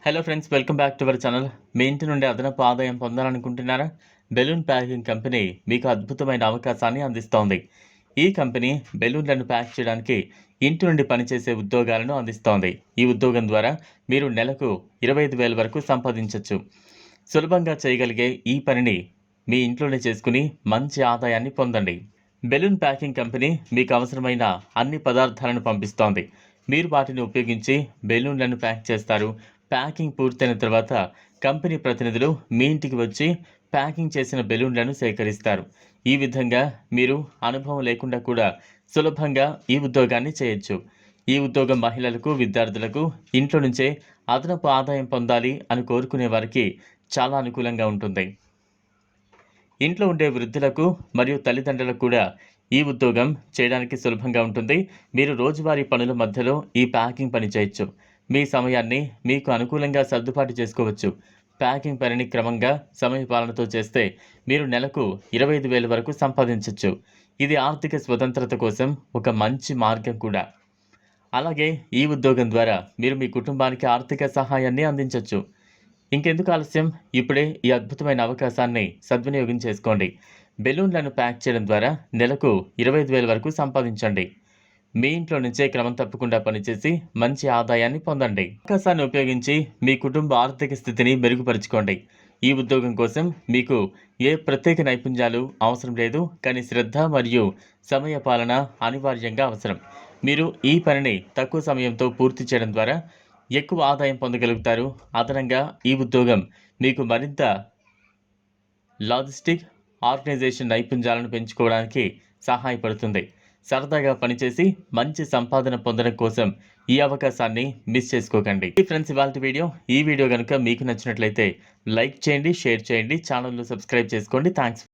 Hello friends, welcome back to our channel. మీ ఇంటి నుండి అదనపు ఆదాయం పొందాలనుకుంటున్నారా? బెలూన్ ప్యాకింగ్ కంపెనీ మీకు అద్భుతమైన అవకాశాన్ని అందిస్తోంది. ఈ కంపెనీ బెలూన్లను ప్యాక్ చేయడానికి ఇంటి నుండి పనిచేసే ఉద్యోగాలను అందిస్తోంది. ఈ ఉద్యోగం ద్వారా మీరు నెలకు 25,000 వరకు సంపాదించవచ్చు. సులభంగా చేయగలిగే ఈ పనిని మీ ఇంట్లోనే చేసుకుని మంచి ఆదాయాన్ని పొందండి. బెలూన్ ప్యాకింగ్ కంపెనీ మీకు అవసరమైన అన్ని పదార్థాలను పంపిస్తోంది. మీరు వాటిని ఉపయోగించి బెలూన్లను ప్యాక్ చేస్తారు. ప్యాకింగ్ పూర్తయిన తర్వాత కంపెనీ ప్రతినిధులు మీ ఇంటికి వచ్చి ప్యాకింగ్ చేసిన బెలూన్లను సేకరిస్తారు. ఈ విధంగా మీరు అనుభవం లేకుండా కూడా సులభంగా ఈ ఉద్యోగాన్ని చేయొచ్చు. ఈ ఉద్యోగం మహిళలకు, విద్యార్థులకు, ఇంట్లో నుంచే అదనపు ఆదాయం పొందాలి అని కోరుకునే వారికి చాలా అనుకూలంగా ఉంటుంది. ఇంట్లో ఉండే వృద్ధులకు మరియు తల్లిదండ్రులకు కూడా ఈ ఉద్యోగం చేయడానికి సులభంగా ఉంటుంది. మీరు రోజువారీ పనుల మధ్యలో ఈ ప్యాకింగ్ పని చేయొచ్చు. మీ సమయాన్ని మీకు అనుకూలంగా సర్దుబాటు చేసుకోవచ్చు. ప్యాకింగ్ పనిని క్రమంగా సమయపాలనతో చేస్తే మీరు నెలకు 25,000 వరకు సంపాదించవచ్చు. ఇది ఆర్థిక స్వతంత్రత కోసం ఒక మంచి మార్గం కూడా. అలాగే ఈ ఉద్యోగం ద్వారా మీరు మీ కుటుంబానికి ఆర్థిక సహాయాన్ని అందించవచ్చు. ఇంకెందుకు ఆలస్యం, ఇప్పుడే ఈ అద్భుతమైన అవకాశాన్ని సద్వినియోగం చేసుకోండి. బెలూన్లను ప్యాక్ చేయడం ద్వారా నెలకు 25,000 వరకు సంపాదించండి. మీ ఇంట్లో నుంచే క్రమం తప్పకుండా పనిచేసి మంచి ఆదాయాన్ని పొందండి. అవకాశాన్ని ఉపయోగించి మీ కుటుంబ ఆర్థిక స్థితిని మెరుగుపరుచుకోండి. ఈ ఉద్యోగం కోసం మీకు ఏ ప్రత్యేక నైపుణ్యాలు అవసరం లేదు, కానీ శ్రద్ధ మరియు సమయపాలన అనివార్యంగా అవసరం. మీరు ఈ పనిని తక్కువ సమయంతో పూర్తి చేయడం ద్వారా ఎక్కువ ఆదాయం పొందగలుగుతారు. అదనంగా ఈ ఉద్యోగం మీకు మరింత లాజిస్టిక్ ఆర్గనైజేషన్ నైపుణ్యాలను పెంచుకోవడానికి సహాయపడుతుంది. సరదాగా పనిచేసి మంచి సంపాదన పొందడం కోసం ఈ అవకాశాన్ని మిస్ చేసుకోకండి. ఫ్రెండ్స్, ఇవాల్టి వీడియో. ఈ వీడియో కనుక మీకు నచ్చినట్లయితే లైక్ చేయండి, షేర్ చేయండి, ఛానల్ను సబ్స్క్రైబ్ చేసుకోండి. థ్యాంక్స్.